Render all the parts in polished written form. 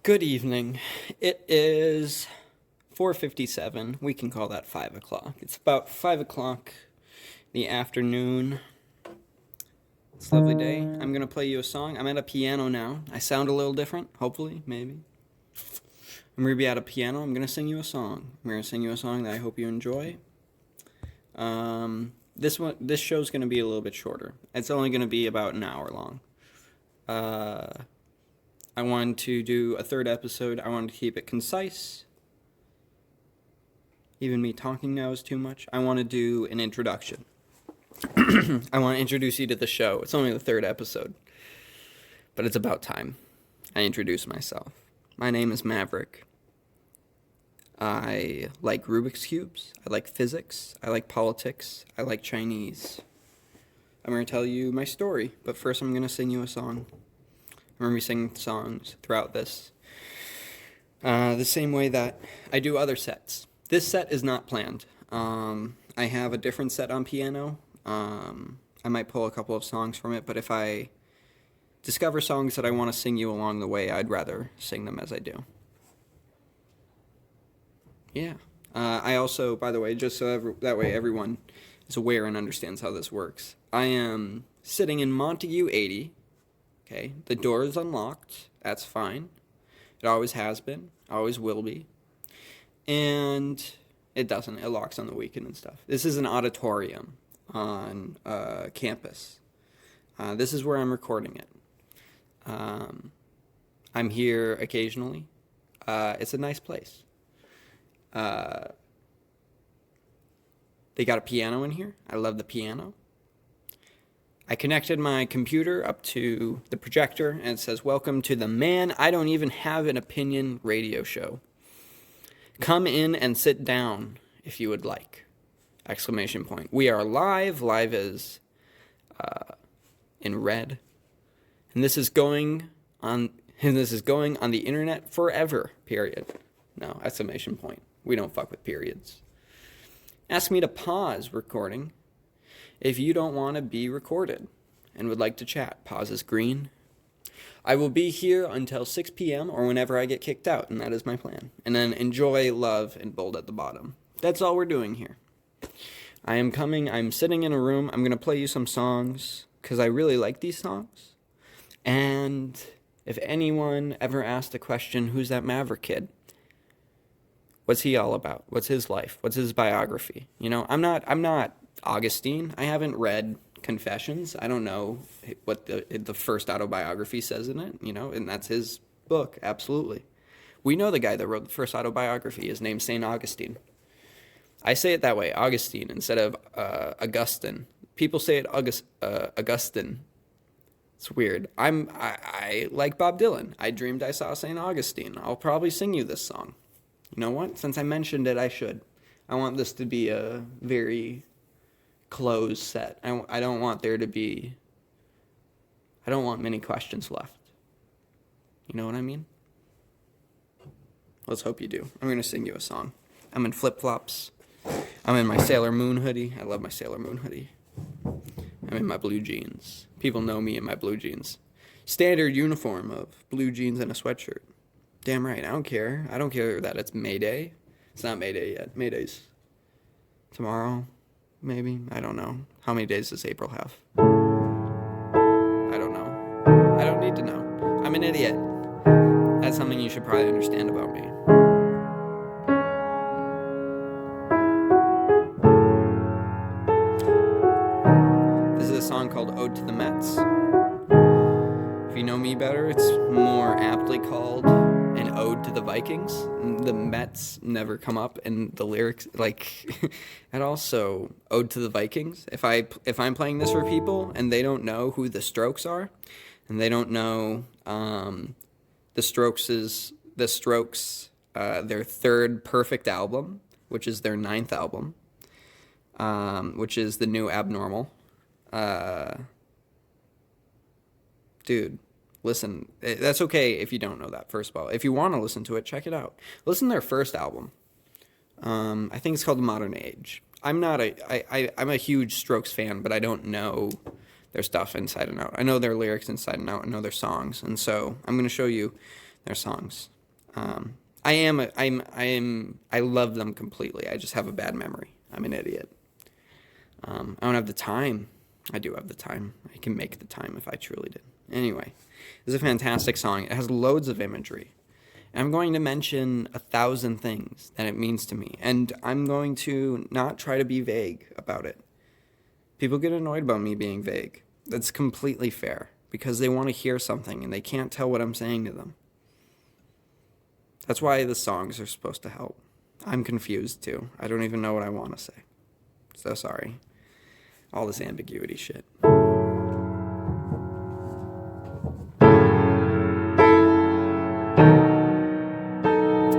Good evening. It is 4:57. We can call that 5 o'clock. It's about 5 o'clock in the afternoon. It's a lovely day. I'm going to play you a song. I'm at a piano now. I sound a little different, hopefully, maybe. I'm going to be at a piano. I'm going to sing you a song. I'm going to sing you a song that I hope you enjoy. This show's going to be a little bit shorter. It's only going to be about an hour long. I wanted to do a third episode. I wanted to keep it concise. Even me talking now is too much. I want to do an introduction. I want to introduce you to the show. It's only the third episode, but it's about time I introduce myself. My name is Maverick. I like Rubik's Cubes. I like physics. I like politics. I like Chinese. I'm going to tell you my story, but first I'm going to sing you a song. I'm going to be singing songs throughout this. The same way that I do other sets. This set is not planned. I have a different set on piano. I might pull a couple of songs from it, but if I discover songs that I want to sing you along the way, I'd rather sing them as I do. Yeah. I also, by the way, just so that way everyone is aware and understands how this works, I am sitting in Montague 80. Okay, the door is unlocked. That's fine. It always has been. Always will be. And it doesn't. It locks on the weekend and stuff. This is an auditorium on campus. This is where I'm recording it. I'm here occasionally. It's a nice place. They got a piano in here. I love the piano. I connected my computer up to the projector, and it says, "Welcome to the Man I Don't Even Have an Opinion radio show. Come in and sit down if you would like!" Exclamation point. We are live. Live is in red. And this is going on the internet forever, period. No, exclamation point. We don't fuck with periods. Ask me to pause recording if you don't want to be recorded and would like to chat. Pause is green. I will be here until 6 p.m. or whenever I get kicked out, and that is my plan. And then enjoy, love, and bold at the bottom. That's all we're doing here. I'm sitting in a room. I'm going to play you some songs because I really like these songs. And if anyone ever asked the question, who's that Maverick kid? What's he all about? What's his life? What's his biography? You know, I'm not Augustine. I haven't read Confessions. I don't know what the first autobiography says in it, you know, and that's his book, absolutely. We know the guy that wrote the first autobiography. His name's St. Augustine. I say it that way, Augustine, instead of Augustine. People say it Augustine. It's weird. I like Bob Dylan. I dreamed I saw St. Augustine. I'll probably sing you this song. You know what? Since I mentioned it, I should. I want this to be a very closed set. I don't want many questions left. You know what I mean? Let's hope you do. I'm going to sing you a song. I'm in flip-flops. I'm in my Sailor Moon hoodie. I love my Sailor Moon hoodie. I'm in my blue jeans. People know me in my blue jeans. Standard uniform of blue jeans and a sweatshirt. Damn right, I don't care. I don't care that it's May Day. It's not May Day yet. May Day's tomorrow, maybe. I don't know. How many days does April have? I don't know. I don't need to know. I'm an idiot. That's something you should probably understand about me. This is a song called Ode to the Mets. If you know me better, it's more aptly called an ode to the Vikings. The Mets never come up in the lyrics, and also ode to the Vikings. If I'm playing this for people and they don't know who the Strokes are, and they don't know the Strokes, their third perfect album, which is their 9th album, which is The New Abnormal. Dude. Listen, that's okay if you don't know that, first of all. If you want to listen to it, check it out. Listen to their first album. I think it's called Modern Age. I'm a huge Strokes fan, but I don't know their stuff inside and out. I know their lyrics inside and out. I know their songs. And so I'm going to show you their songs. I love them completely. I just have a bad memory. I'm an idiot. I don't have the time. I do have the time. I can make the time if I truly did. Anyway, this is a fantastic song. It has loads of imagery. And I'm going to mention 1,000 things that it means to me. And I'm going to not try to be vague about it. People get annoyed about me being vague. That's completely fair because they want to hear something and they can't tell what I'm saying to them. That's why the songs are supposed to help. I'm confused too. I don't even know what I want to say. So sorry. All this ambiguity shit.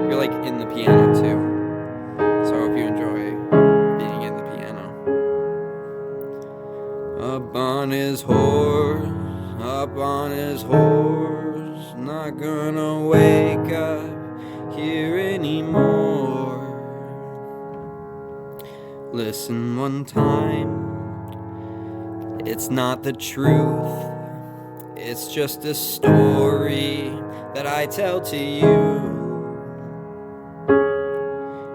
You're like in the piano too. So I hope you enjoy being in the piano. Up on his horse, not gonna wake up here anymore. Listen one time, it's not the truth, it's just a story that I tell to you.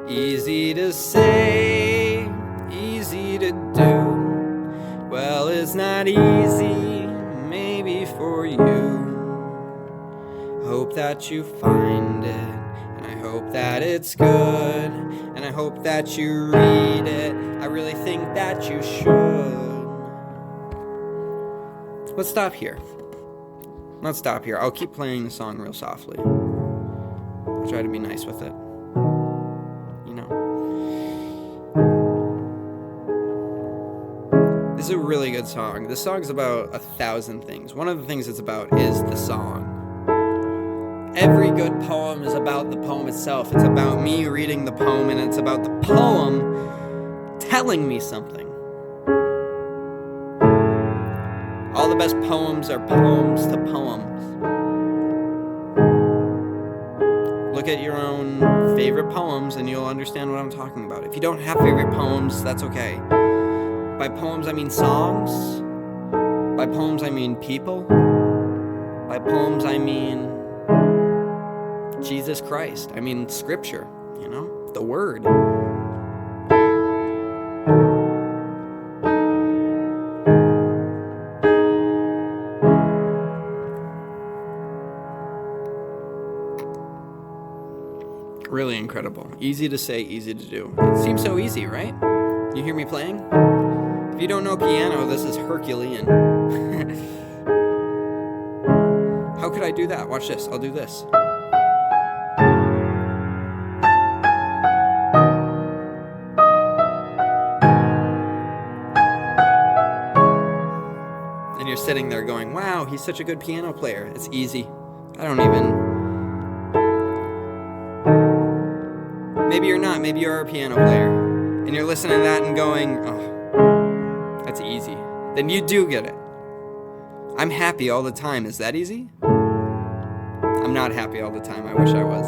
Easy to say, easy to do. Well, it's not easy, maybe for you. Hope that you find it, and I hope that it's good, and I hope that you read it. I really think that you should. Let's stop here. I'll keep playing the song real softly. I'll try to be nice with it. You know. This is a really good song. This song's about 1,000 things. One of the things it's about is the song. Every good poem is about the poem itself. It's about me reading the poem, and it's about the poem telling me something. All the best poems are poems to poems. Look at your own favorite poems and you'll understand what I'm talking about. If you don't have favorite poems, that's okay. By poems, I mean songs. By poems, I mean people. By poems, I mean Jesus Christ. I mean scripture, you know, the word. Really incredible. Easy to say, easy to do. It seems so easy, right? You hear me playing? If you don't know piano, this is Herculean. How could I do that? Watch this. I'll do this. And you're sitting there going, wow, he's such a good piano player. It's easy. I don't even... Maybe you're not. Maybe you're a piano player. And you're listening to that and going, oh, that's easy. Then you do get it. I'm happy all the time. Is that easy? I'm not happy all the time. I wish I was.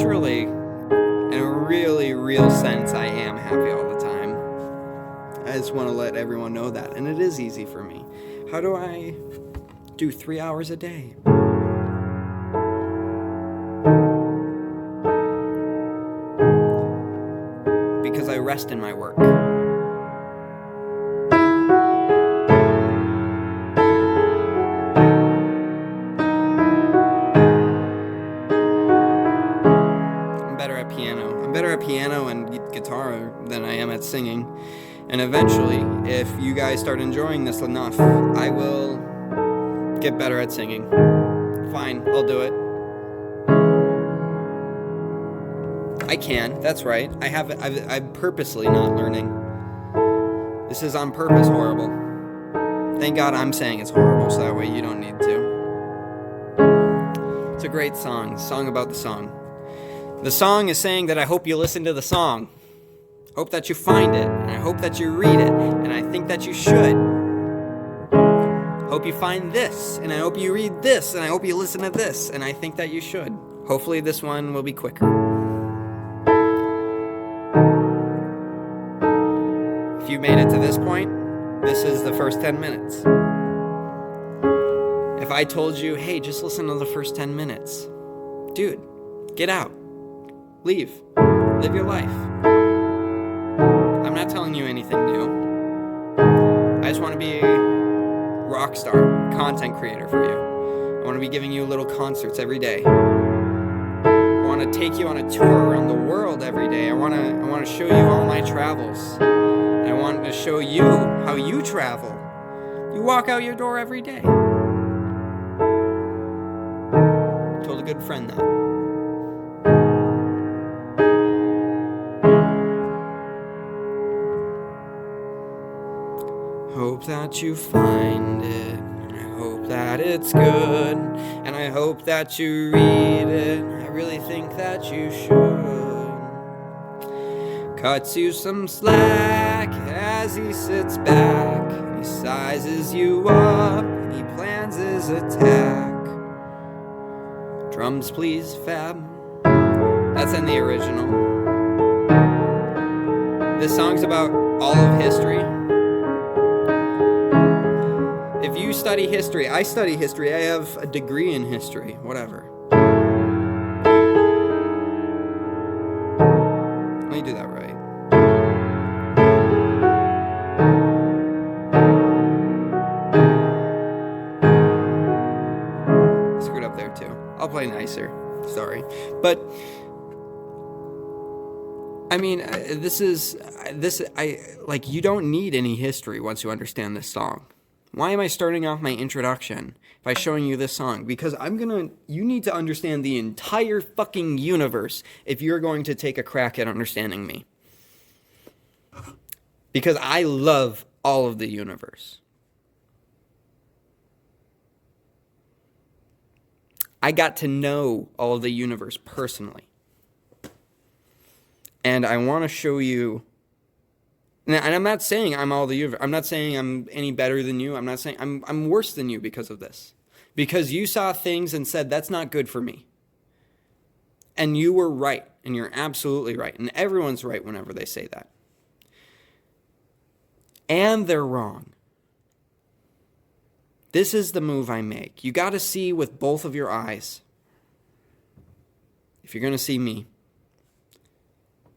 Truly, in a really real sense, I am happy all the time. I just want to let everyone know that. And it is easy for me. How do I do 3 hours a day? Because I rest in my work. I'm better at piano and guitar than I am at singing. And eventually, if you guys start enjoying this enough, I will get better at singing. Fine, I'll do it. I can, that's right. I'm purposely not learning. This is on purpose horrible. Thank God I'm saying it's horrible, so that way you don't need to. It's a great song about the song. The song is saying that I hope you listen to the song. Hope that you find it, and I hope that you read it, and I think that you should. Hope you find this, and I hope you read this, and I hope you listen to this, and I think that you should. Hopefully this one will be quicker. If you made it to this point, this is the first 10 minutes. If I told you, hey, just listen to the first 10 minutes, dude, get out, leave, live your life. I'm not telling you anything new. I just want to be a rock star, content creator for you. I want to be giving you little concerts every day. I want to take you on a tour around the world every day. I want to show you all my travels. I want to show you how you travel. You walk out your door every day. Told a good friend that. Hope that you find it, and I hope that it's good, and I hope that you read it. I really think that you should. Cuts you some slack as he sits back, and he sizes you up, and he plans his attack. Drums please, Fab. That's in the original. This song's about all of history. If you study history, I study history, I have a degree in history, whatever. Let me do that right. Screwed up there too. I'll play nicer. Sorry. But I mean, you don't need any history once you understand this song. Why am I starting off my introduction by showing you this song? Because you need to understand the entire fucking universe if you're going to take a crack at understanding me. Because I love all of the universe. I got to know all of the universe personally. And I want to show you. And I'm not saying I'm all the universe. I'm not saying I'm any better than you. I'm not saying I'm worse than you because of this. Because you saw things and said, that's not good for me. And you were right. And you're absolutely right. And everyone's right whenever they say that. And they're wrong. This is the move I make. You got to see with both of your eyes. If you're going to see me.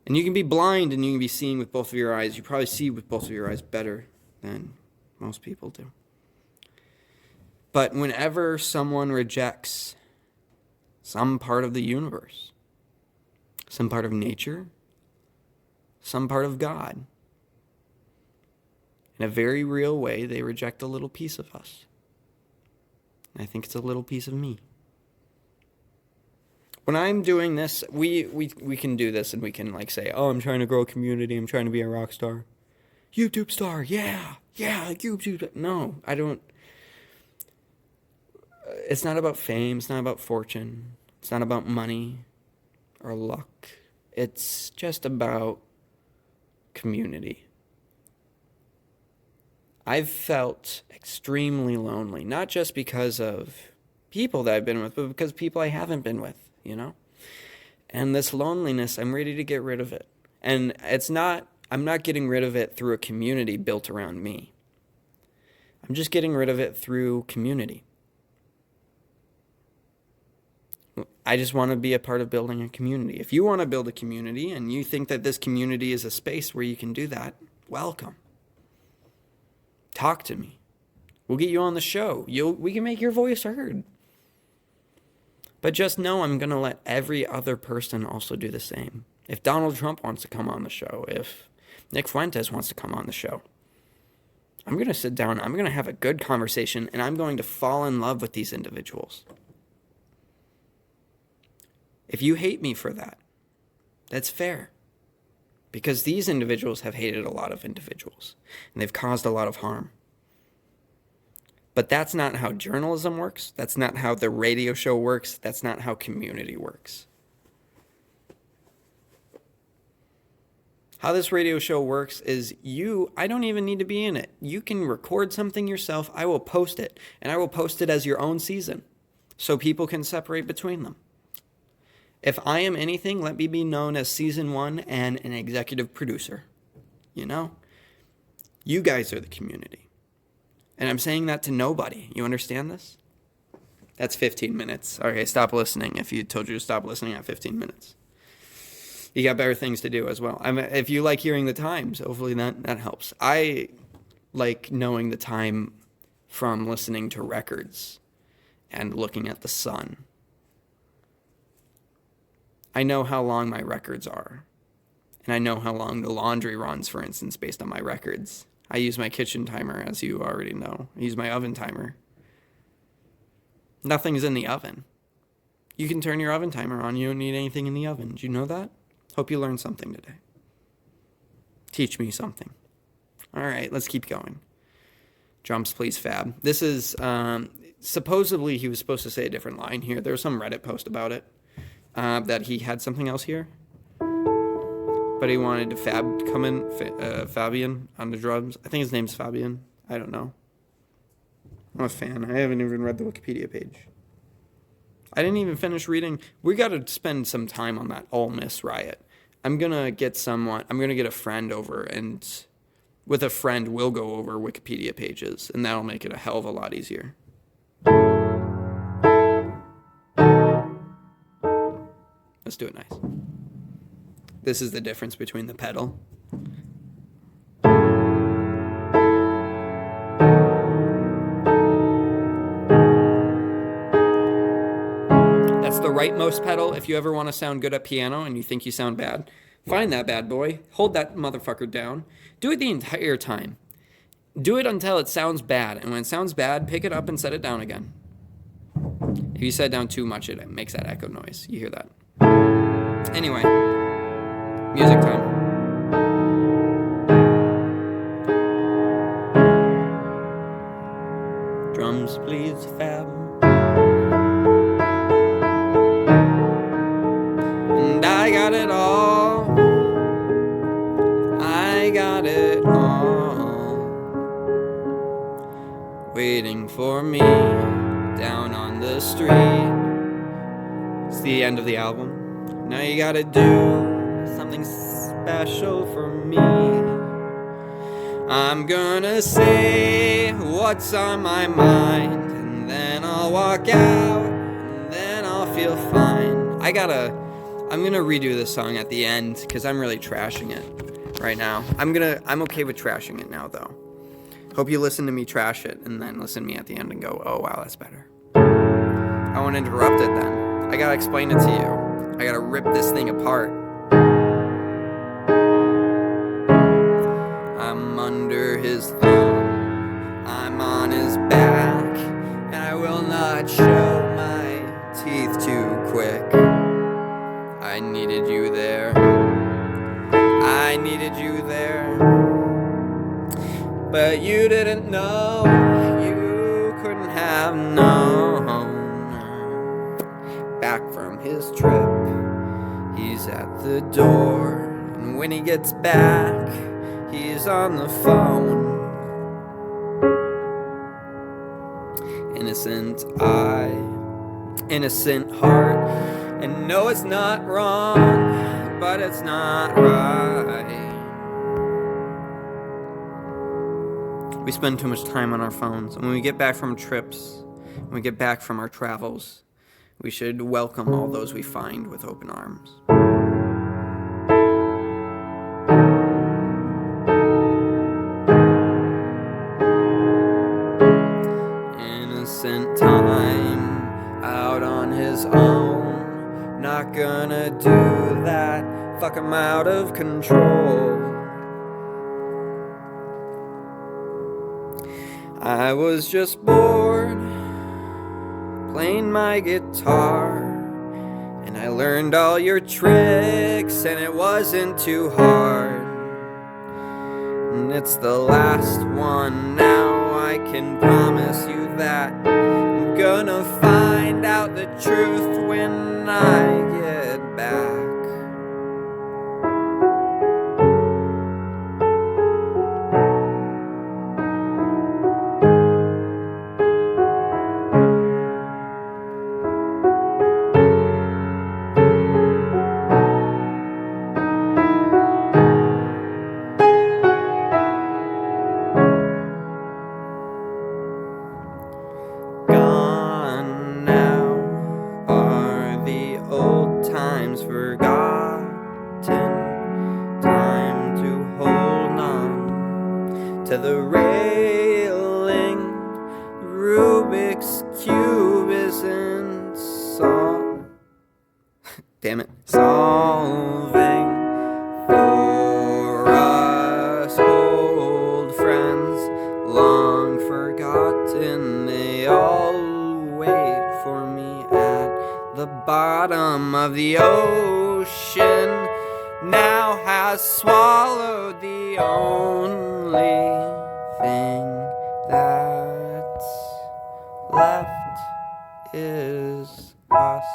And you can be blind and you can be seeing with both of your eyes. You probably see with both of your eyes better than most people do. But whenever someone rejects some part of the universe, some part of nature, some part of God, in a very real way, they reject a little piece of us. And I think it's a little piece of me. When I'm doing this, we can do this and we can say, oh, I'm trying to grow a community. I'm trying to be a rock star. YouTube star. Yeah, YouTube. No, I don't. It's not about fame. It's not about fortune. It's not about money or luck. It's just about community. I've felt extremely lonely, not just because of people that I've been with, but because people I haven't been with. And this loneliness, I'm ready to get rid of it. And I'm not getting rid of it through a community built around me. I'm just getting rid of it through community. I just want to be a part of building a community. If you want to build a community and you think that this community is a space where you can do that, welcome. Talk to me. We'll get you on the show. We can make your voice heard. But just know I'm going to let every other person also do the same. If Donald Trump wants to come on the show, if Nick Fuentes wants to come on the show, I'm going to sit down, I'm going to have a good conversation, and I'm going to fall in love with these individuals. If you hate me for that, that's fair. Because these individuals have hated a lot of individuals, and they've caused a lot of harm. But that's not how journalism works. That's not how the radio show works. That's not how community works. How this radio show works is I don't even need to be in it. You can record something yourself. I will post it. And I will post it as your own season so people can separate between them. If I am anything, let me be known as season 1 and an executive producer. You guys are the community. And I'm saying that to nobody. You understand this? That's 15 minutes. Okay, stop listening if you told you to stop listening at 15 minutes. You got better things to do as well. If you like hearing the times, hopefully that helps. I like knowing the time from listening to records and looking at the sun. I know how long my records are. And I know how long the laundry runs, for instance, based on my records. I use my kitchen timer, as you already know. I use my oven timer. Nothing's in the oven. You can turn your oven timer on. You don't need anything in the oven. Did you know that? Hope you learned something today. Teach me something. All right, let's keep going. Drums, please, Fab. This is, supposedly he was supposed to say a different line here. There was some Reddit post about it, that he had something else here. But he wanted to come in, Fabian on the drums. I think his name's Fabian. I don't know. I'm a fan. I haven't even read the Wikipedia page. I didn't even finish reading. We got to spend some time on that Ole Miss riot. I'm going to get a friend over, and with a friend, we'll go over Wikipedia pages, and that'll make it a hell of a lot easier. Let's do it nice. This is the difference between the pedal. That's the rightmost pedal. If you ever want to sound good at piano and you think you sound bad, find that bad boy. Hold that motherfucker down. Do it the entire time. Do it until it sounds bad. And when it sounds bad, pick it up and set it down again. If you set it down too much, it makes that echo noise. You hear that? Anyway, music time. Drums, please, Fab. And I got it all. I got it all. Waiting for me down on the street. It's the end of the album. Now you gotta do something special for me. I'm gonna say what's on my mind, and then I'll walk out, and then I'll feel fine. I'm gonna redo this song at the end, because I'm really trashing it right now. I'm okay with trashing it now, though. Hope you listen to me trash it, and then listen to me at the end and go, oh wow, that's better. I won't interrupt it then. I gotta explain it to you. I gotta rip this thing apart. I'm under his thumb, I'm on his back, and I will not show my teeth too quick. I needed you there, I needed you there, but you didn't know, you couldn't have known. Back from his trip, he's at the door, and when he gets back, he's on the phone. Innocent eye, innocent heart, and no, it's not wrong, but it's not right. We spend too much time on our phones, and when we get back from trips, when we get back from our travels, we should welcome all those we find with open arms. Innocent time, out on his own, not gonna do that, fuck him out of control. I was just bored, playing my guitar, and I learned all your tricks, and it wasn't too hard. And it's the last one now, I can promise you that I'm gonna find out the truth when I get back. Damn it. Solving for us old friends, long forgotten. They all wait for me at the bottom of the ocean. Now has swallowed the only thing that's left is us.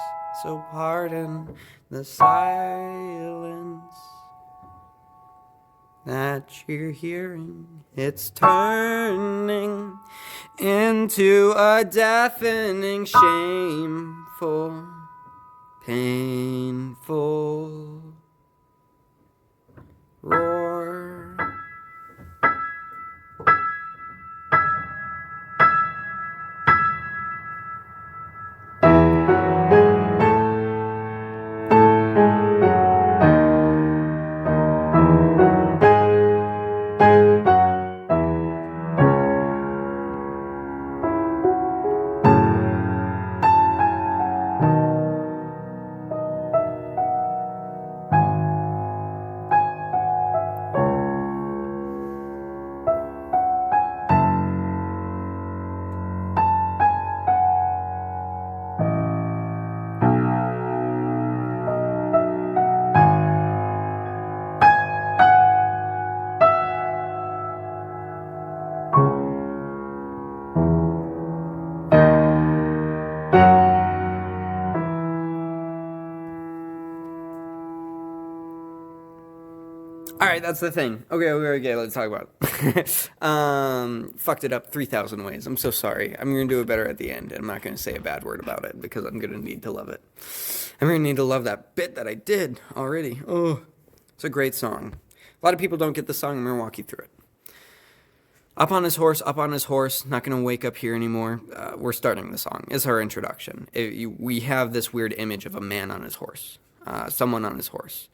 So pardon the silence that you're hearing. It's turning into a deafening, shameful, painful roar. Alright, that's the thing. Okay, let's talk about it. Fucked it up 3,000 ways. I'm so sorry. I'm going to do it better at the end. I'm not going to say a bad word about it because I'm going to need to love it. I'm going to need to love that bit that I did already. Oh, it's a great song. A lot of people don't get the song. I'm going to walk you through it. Up on his horse, not going to wake up here anymore. We're starting the song. It's our introduction. We have this weird image of a man on his horse, someone on his horse.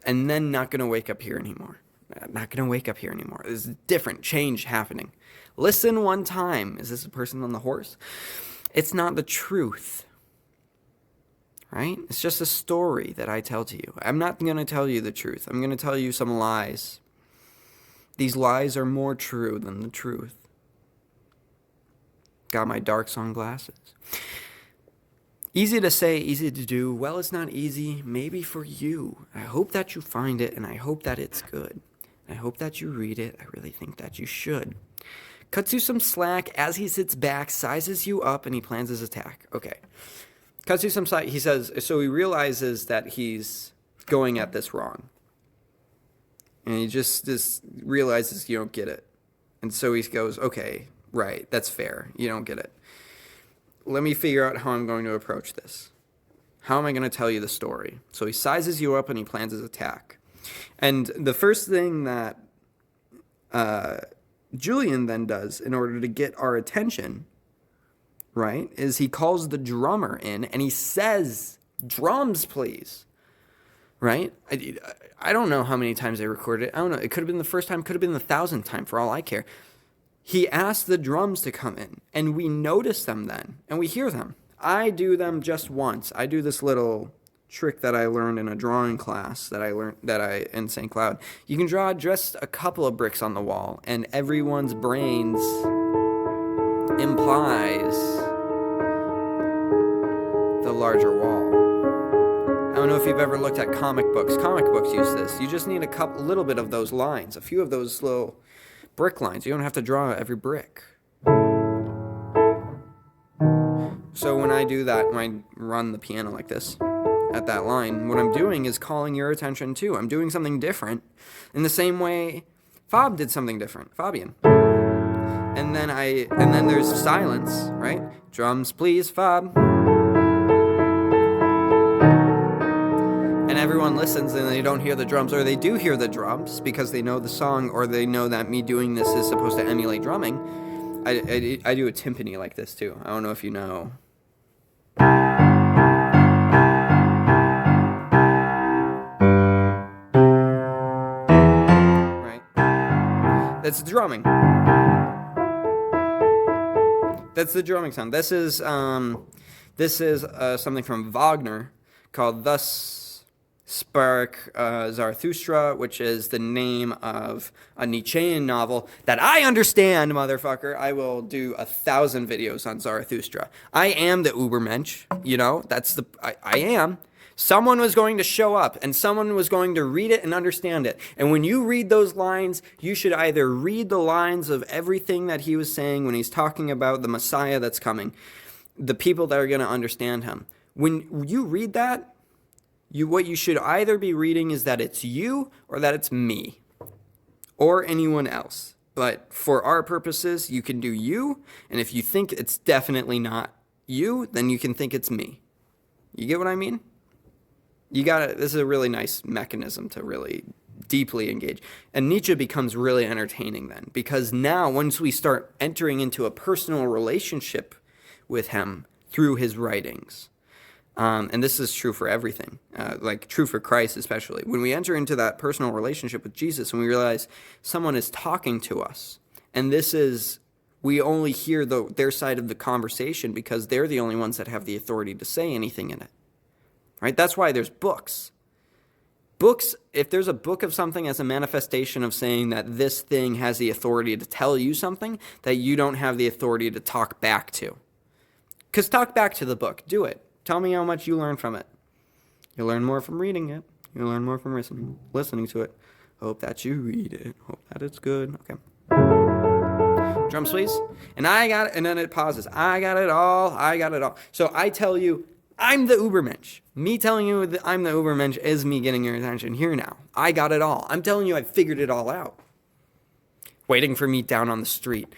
And then not going to wake up here anymore. There's a different change happening. Listen one time. Is this a person on the horse? It's not the truth. Right? It's just a story that I tell to you. I'm not going to tell you the truth. I'm going to tell you some lies. These lies are more true than the truth. Got my dark sunglasses. Easy to say, easy to do. Well, it's not easy, maybe for you. I hope that you find it, and I hope that it's good. I hope that you read it. I really think that you should. Cuts you some slack as he sits back, sizes you up, and he plans his attack. Okay. Cuts you some slack. He says, so he realizes that he's going at this wrong. And he just realizes you don't get it. And so he goes, okay, right, that's fair. You don't get it. Let me figure out how I'm going to approach this. How am I going to tell you the story? So he sizes you up and he plans his attack. And the first thing that Julian then does in order to get our attention, right, is he calls the drummer in and he says, drums, please. Right? I don't know how many times they recorded it. I don't know. It could have been the first time, could have been the 1,000th time for all I care. He asked the drums to come in, and we notice them then, and we hear them. I do them just once. I do this little trick that I learned in a drawing class that I learned in St. Cloud. You can draw just a couple of bricks on the wall, and everyone's brains implies the larger wall. I don't know if you've ever looked at comic books. Comic books use this. You just need a little bit of those lines, a few of those little brick lines. You don't have to draw every brick. So when I do that, when I run the piano like this at that line, what I'm doing is calling your attention too. I'm doing something different in the same way Fab did something different. Fabian. And then there's silence, right? Drums, please, Fab. And everyone listens and they don't hear the drums, or they do hear the drums because they know the song, or they know that me doing this is supposed to emulate drumming. I do a timpani like this too. I don't know if you know. Right? That's drumming. That's the drumming sound. This is something from Wagner called Thus Spark Zarathustra, which is the name of a Nietzschean novel that I understand, motherfucker. I will do 1,000 videos on Zarathustra. I am the Ubermensch, I am. Someone was going to show up and someone was going to read it and understand it. And when you read those lines, you should either read the lines of everything that he was saying when he's talking about the Messiah that's coming, the people that are going to understand him. When you read that, what you should either be reading is that it's you or that it's me or anyone else. But for our purposes, you can do you. And if you think it's definitely not you, then you can think it's me. You get what I mean? This is a really nice mechanism to really deeply engage. And Nietzsche becomes really entertaining then, because now once we start entering into a personal relationship with him through his writings, and this is true for everything, true for Christ especially, when we enter into that personal relationship with Jesus and we realize someone is talking to us, and we only hear their side of the conversation because they're the only ones that have the authority to say anything in it. Right? That's why there's books. Books, if there's a book of something as a manifestation of saying that this thing has the authority to tell you something that you don't have the authority to talk back to. Because talk back to the book. Do it. Tell me how much you learn from it. You'll learn more from reading it. You'll learn more from listening to it. Hope that you read it. Hope that it's good. Okay. Drums, please. And I got it. And then it pauses. I got it all. I got it all. So I tell you, I'm the Ubermensch. Me telling you that I'm the Ubermensch is me getting your attention here now. I got it all. I'm telling you I figured it all out. Waiting for me down on the street.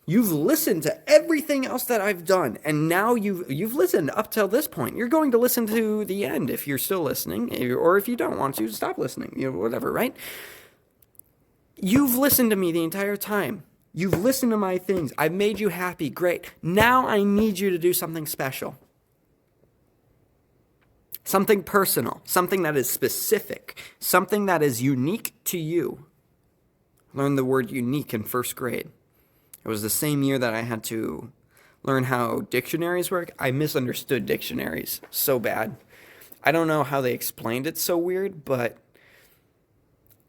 You've listened to everything else that I've done, and now you've listened up till this point. You're going to listen to the end if you're still listening, or if you don't want to, stop listening, whatever, right? You've listened to me the entire time. You've listened to my things. I've made you happy. Great. Now I need you to do something special. Something personal, something that is specific, something that is unique to you. I learned the word unique in first grade. It was the same year that I had to learn how dictionaries work. I misunderstood dictionaries so bad. I don't know how they explained it so weird, but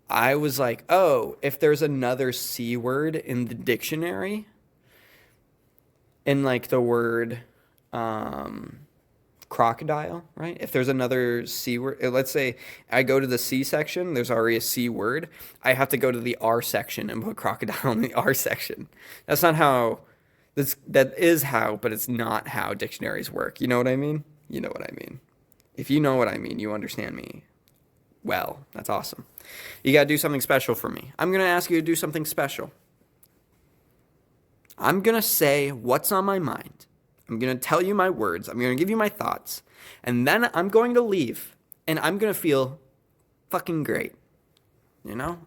I was like, oh, if there's another C word in the dictionary, in like the word crocodile, right? If there's another C word, let's say I go to the C section, there's already a C word. I have to go to the R section and put crocodile in the R section. That's not how, that is how, but it's not how dictionaries work. You know what I mean? You know what I mean. If you know what I mean, you understand me well. That's awesome. You got to do something special for me. I'm going to ask you to do something special. I'm going to say what's on my mind. I'm going to tell you my words. I'm going to give you my thoughts. And then I'm going to leave. And I'm going to feel fucking great. You know?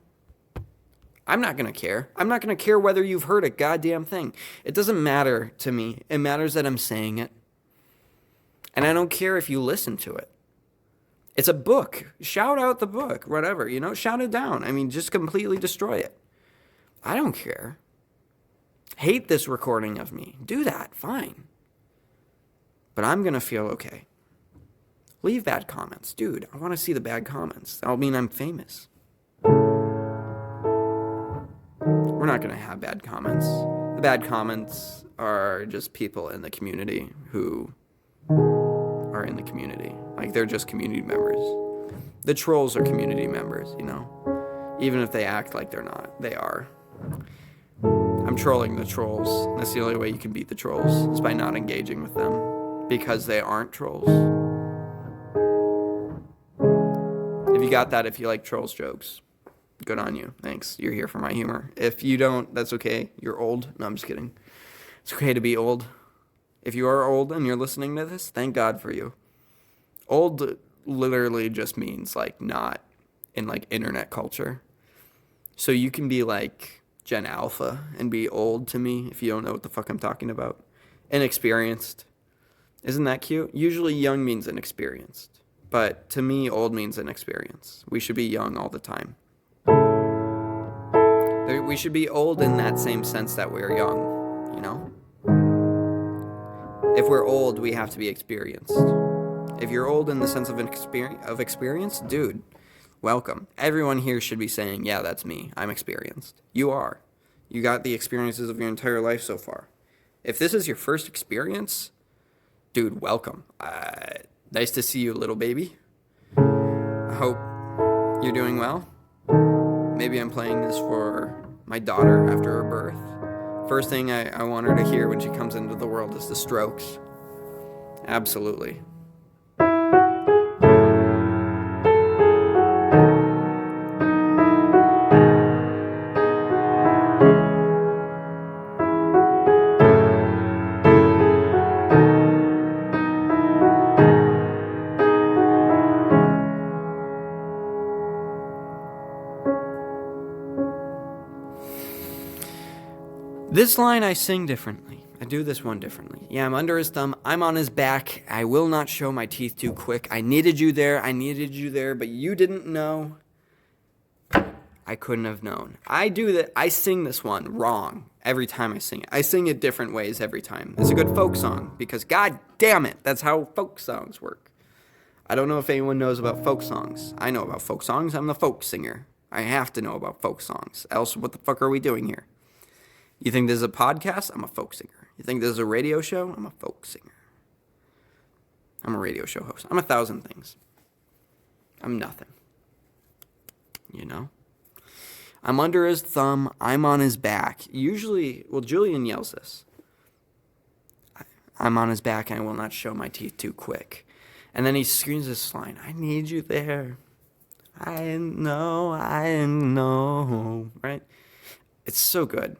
I'm not going to care. I'm not going to care whether you've heard a goddamn thing. It doesn't matter to me. It matters that I'm saying it. And I don't care if you listen to it. It's a book. Shout out the book. Whatever. Shout it down. I mean, just completely destroy it. I don't care. Hate this recording of me. Do that. Fine. But I'm going to feel okay. Leave bad comments. Dude, I want to see the bad comments. That'll mean I'm famous. We're not going to have bad comments. The bad comments are just people in the community who are in the community. Like, they're just community members. The trolls are community members, Even if they act like they're not, they are. I'm trolling the trolls. That's the only way you can beat the trolls, is by not engaging with them. Because they aren't trolls. If you got that, if you like trolls jokes, good on you. Thanks. You're here for my humor. If you don't, that's okay. You're old. No, I'm just kidding. It's okay to be old. If you are old and you're listening to this, thank God for you. Old literally just means not in internet culture. So you can be like Gen Alpha and be old to me if you don't know what the fuck I'm talking about. Inexperienced. Isn't that cute? Usually young means inexperienced. But to me, old means inexperienced. We should be young all the time. We should be old in that same sense that we're young, If we're old, we have to be experienced. If you're old in the sense of experience, dude, welcome. Everyone here should be saying, yeah, that's me. I'm experienced. You are. You got the experiences of your entire life so far. If this is your first experience, dude, welcome. Nice to see you, little baby. I hope you're doing well. Maybe I'm playing this for my daughter after her birth. First thing I want her to hear when she comes into the world is the Strokes. Absolutely. This line I sing differently. I do this one differently. Yeah, I'm under his thumb. I'm on his back. I will not show my teeth too quick. I needed you there. But you didn't know. I couldn't have known. I do that. I sing this one wrong every time I sing it. I sing it different ways every time. It's a good folk song because, god damn it, that's how folk songs work. I don't know if anyone knows about folk songs. I know about folk songs. I'm the folk singer. I have to know about folk songs. Else, what the fuck are we doing here? You think this is a podcast? I'm a folk singer. You think this is a radio show? I'm a folk singer. I'm a radio show host. I'm 1,000 things. I'm nothing. You know? I'm under his thumb. I'm on his back. Usually, well, Julian yells this. I'm on his back and I will not show my teeth too quick. And then he screams this line, I need you there. I know, right? It's so good.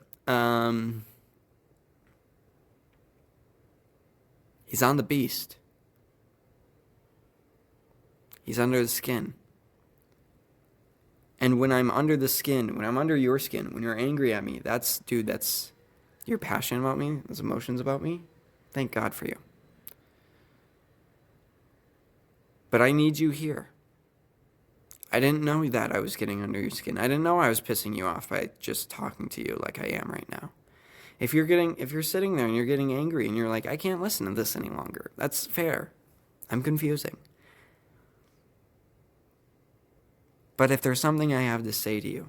He's on the beast. He's under the skin. And when I'm under the skin, when I'm under your skin, when you're angry at me, that's you're passionate about me, there's emotions about me. Thank God for you. But I need you here. I didn't know that I was getting under your skin. I didn't know I was pissing you off by just talking to you like I am right now. If you're sitting there and you're getting angry and you're like, I can't listen to this any longer. That's fair. I'm confusing. But if there's something I have to say to you,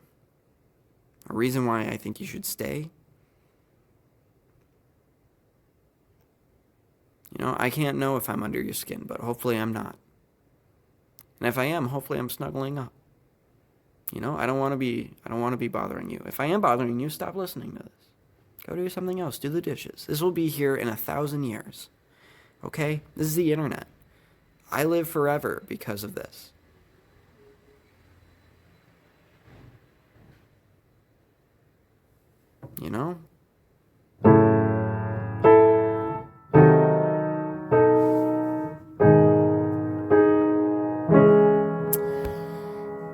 a reason why I think you should stay, I can't know if I'm under your skin, but hopefully I'm not. And if I am, hopefully I'm snuggling up. I don't want to be bothering you. If I am bothering you, stop listening to this. Go do something else. Do the dishes. This will be here in 1,000 years. Okay? This is the internet. I live forever because of this.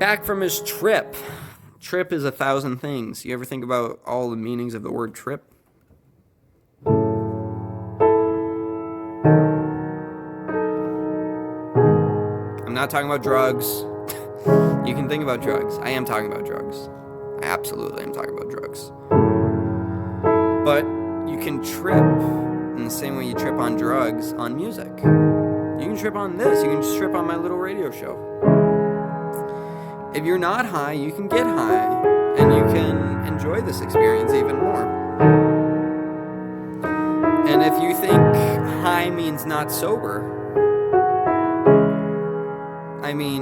Back from his trip. Trip is 1,000 things. You ever think about all the meanings of the word trip? I'm not talking about drugs. You can think about drugs. I am talking about drugs. I absolutely am talking about drugs. But you can trip in the same way you trip on drugs on music. You can trip on this. You can just trip on my little radio show. If you're not high, you can get high, and you can enjoy this experience even more. And if you think high means not sober,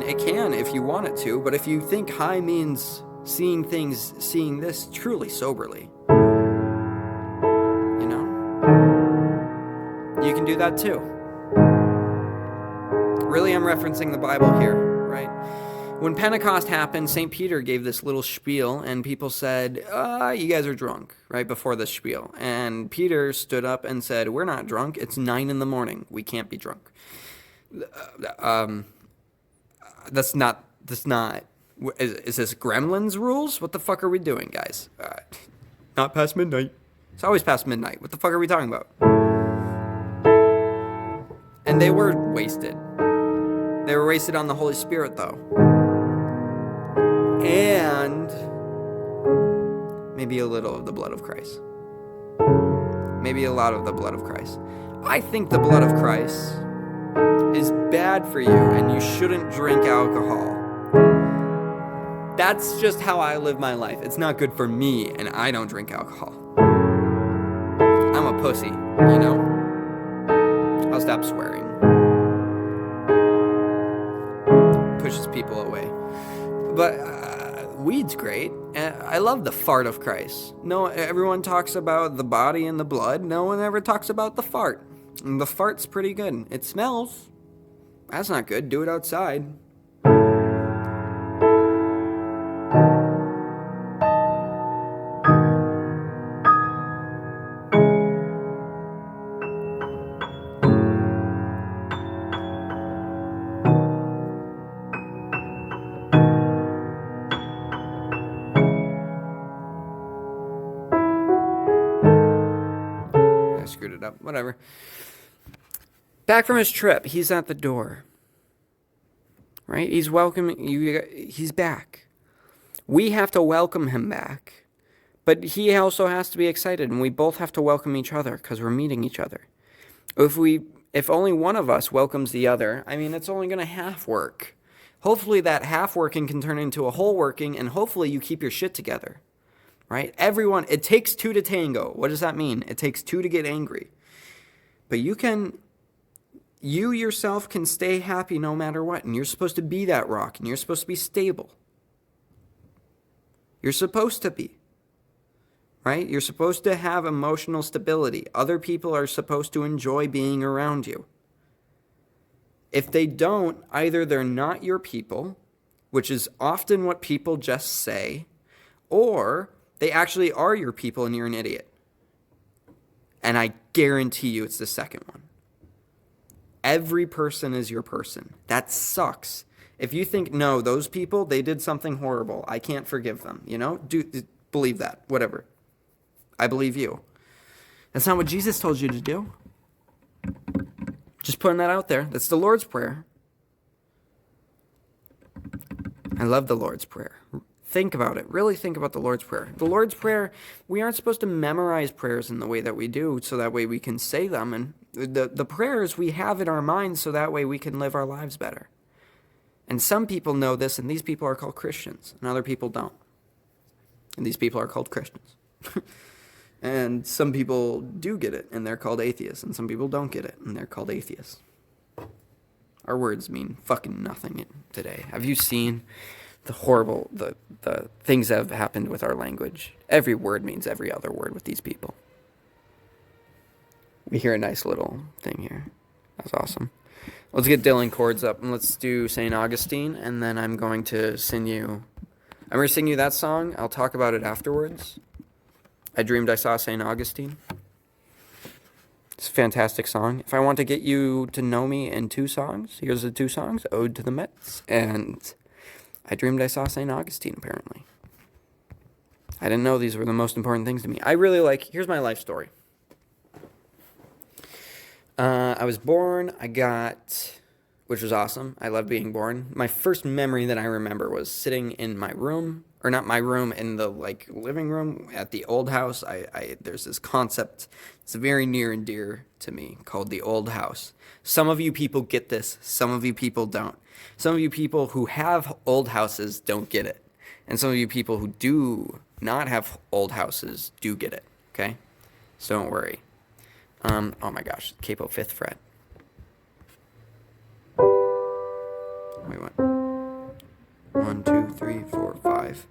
it can if you want it to, but if you think high means seeing this truly soberly, you can do that too. Really, I'm referencing the Bible here, right? When Pentecost happened, St. Peter gave this little spiel, and people said, you guys are drunk, right before the spiel. And Peter stood up and said, we're not drunk. It's 9 a.m. We can't be drunk. That's not, is this Gremlins rules? What the fuck are we doing, guys? Not past midnight. It's always past midnight. What the fuck are we talking about? And they were wasted. They were wasted on the Holy Spirit, though. And maybe a little of the blood of Christ. Maybe a lot of the blood of Christ. I think the blood of Christ is bad for you and you shouldn't drink alcohol. That's just how I live my life. It's not good for me and I don't drink alcohol. I'm a pussy, you know? I'll stop swearing. Pushes people away. But weed's great. I love the fart of Christ. No, everyone talks about the body and the blood. No one ever talks about the fart. And the fart's pretty good. It smells. That's not good. Do it outside. I screwed it up. Whatever. Back from his trip, he's at the door. Right? He's welcoming you. He's back. We have to welcome him back. But he also has to be excited, and we both have to welcome each other because we're meeting each other. If only one of us welcomes the other, I mean, it's only going to half work. Hopefully that half working can turn into a whole working, and hopefully you keep your shit together. Right? Everyone, it takes two to tango. What does that mean? It takes two to get angry. But you yourself can stay happy no matter what, and you're supposed to be that rock, and you're supposed to be stable. You're supposed to be. Right? You're supposed to have emotional stability. Other people are supposed to enjoy being around you. If they don't, either they're not your people, which is often what people just say, or they actually are your people and you're an idiot. And I guarantee you it's the second one. Every person is your person. That sucks. If you think, no, those people, they did something horrible, I can't forgive them, believe that, whatever. I believe you. That's not what Jesus told you to do. Just putting that out there. That's the Lord's Prayer. I love the Lord's Prayer. Think about it. Really think about the Lord's Prayer. The Lord's Prayer, we aren't supposed to memorize prayers in the way that we do, so that way we can say them. And the prayers we have in our minds, so that way we can live our lives better. And some people know this, and these people are called Christians, and other people don't. And these people are called Christians. And some people do get it, and they're called atheists. And some people don't get it, and they're called atheists. Our words mean fucking nothing today. Have you seen the horrible, the things that have happened with our language? Every word means every other word with these people. We hear a nice little thing here. That's awesome. Let's get Dylan chords up, and let's do St. Augustine, and then I'm going to sing you that song. I'll talk about it afterwards. I dreamed I saw St. Augustine. It's a fantastic song. If I want to get you to know me in two songs, here's the two songs, Ode to the Mets, and I dreamed I saw St. Augustine, apparently. I didn't know these were the most important things to me. Here's my life story. I was born, which was awesome. I love being born. My first memory that I remember was sitting in my room, or not my room, in the living room at the old house. There's this concept that's very near and dear to me called the old house. Some of you people get this, some of you people don't. Some of you people who have old houses don't get it. And some of you people who do not have old houses do get it, okay? So don't worry. Oh my gosh, capo 5th fret. Wait, what? 1, 2, 3, 4, 5.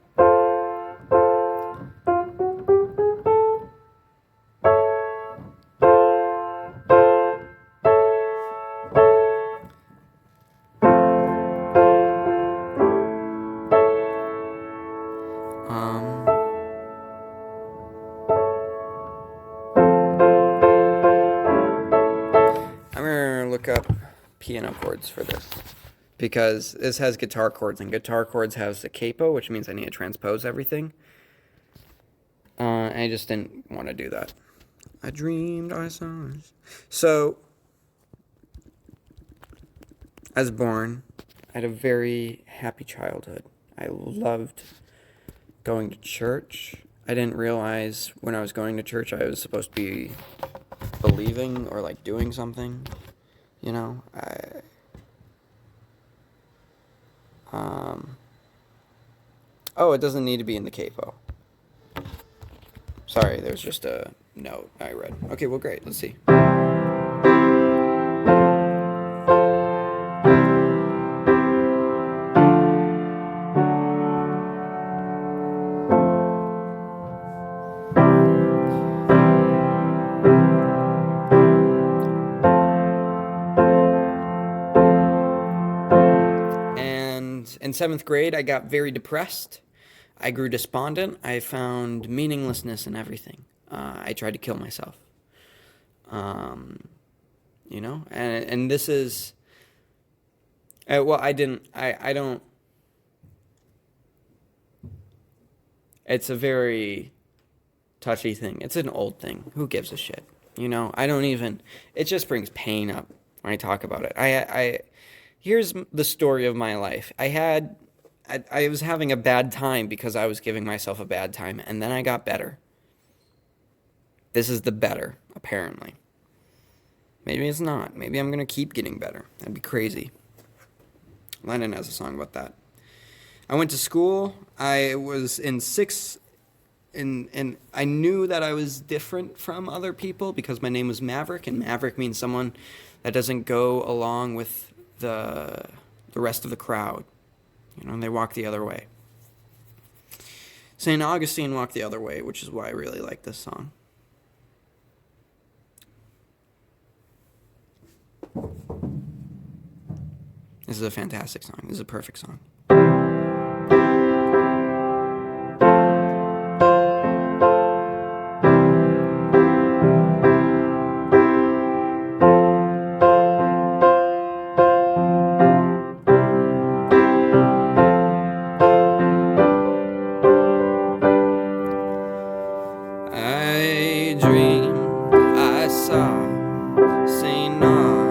I'm gonna look up piano chords for this, because this has guitar chords, and guitar chords has the capo, which means I need to transpose everything. I just didn't want to do that. I dreamed I saw. So, as born, I had a very happy childhood. I loved going to church. I didn't realize when I was going to church I was supposed to be believing or doing something. You know, oh, it doesn't need to be in the capo. Sorry, there's just a note I read. Okay, well, great. Let's see. And in 7th grade, I got very depressed. I grew despondent. I found meaninglessness in everything. I tried to kill myself. You know, and this is, well, I don't, it's a very touchy thing. It's an old thing. Who gives a shit? You know, it just brings pain up when I talk about it. Here's the story of my life. I was having a bad time because I was giving myself a bad time, and then I got better. This is the better, apparently. Maybe it's not. Maybe I'm going to keep getting better. That'd be crazy. Lennon has a song about that. I went to school. I was in 6th, and I knew that I was different from other people because my name was Maverick, and Maverick means someone that doesn't go along with the rest of the crowd. You know, and they walk the other way. St. Augustine walked the other way, which is why I really like this song. This is a fantastic song. This is a perfect song. I dreamed I saw St. Augustine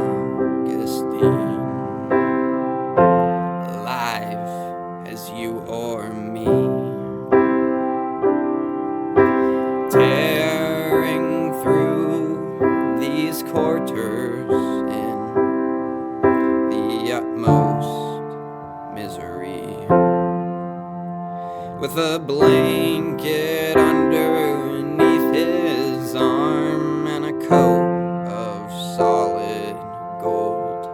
alive as you or me, tearing through these quarters in the utmost misery, with a blanket underneath his arm and a coat of solid gold,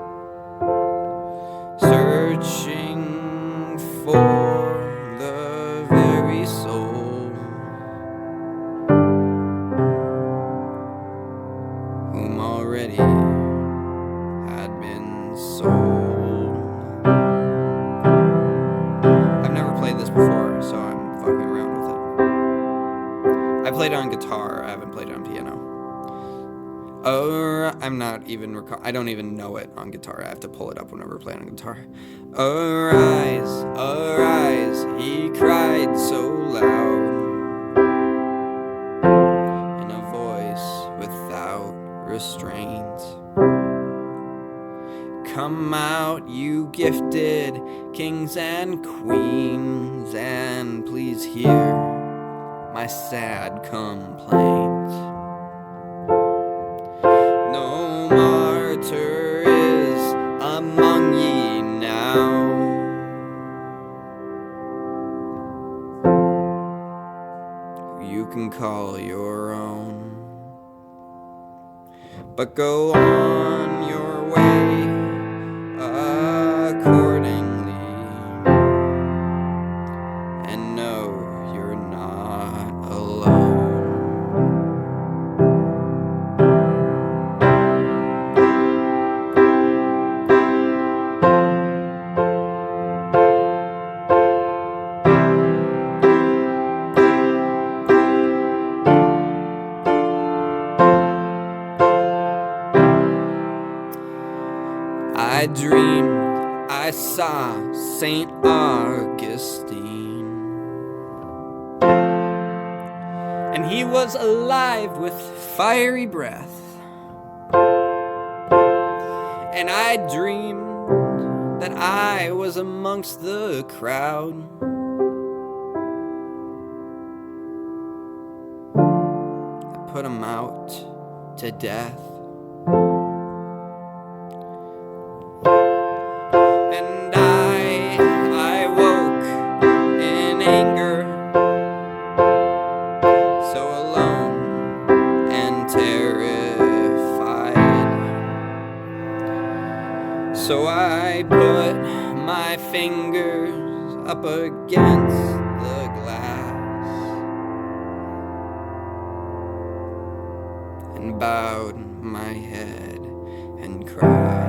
searching for the very soul whom already had been sold. I've never played this before, so I'm fucking around with it. I played it on guitar. I haven't played it on piano. I don't even know it on guitar. I have to pull it up whenever I play on guitar. Arise, arise, he cried so loud, in a voice without restraint. Come out, you gifted kings and queens, and please hear my sad complaint. No martyr is among ye now, who you can call your own, but go on your way accordingly, and know you're not alone. I dreamed I saw St. Augustine, and he was alive with fiery breath. And I dreamed that I was amongst the crowd. I put him out to death. So I put my fingers up against the glass and bowed my head and cried.